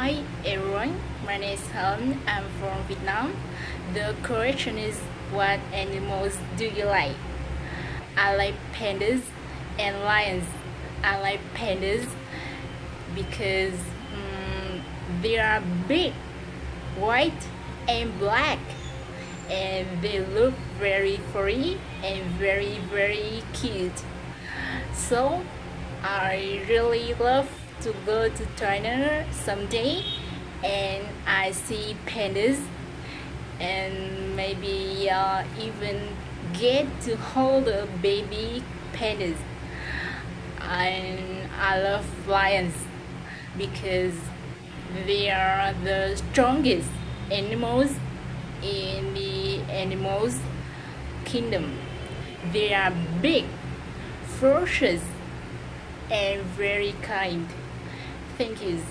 Hi everyone, my name is Helen. I'm from Vietnam. The question is, what animals do you like? I like pandas and lions. I like pandas because they are big, white and black, and they look very furry and very cute. So I really love to go to China someday and I see pandas and maybe even get to hold a baby pandas. And I love lions because they are the strongest animals in the animals kingdom. They are big, ferocious, and very kind. Thank you.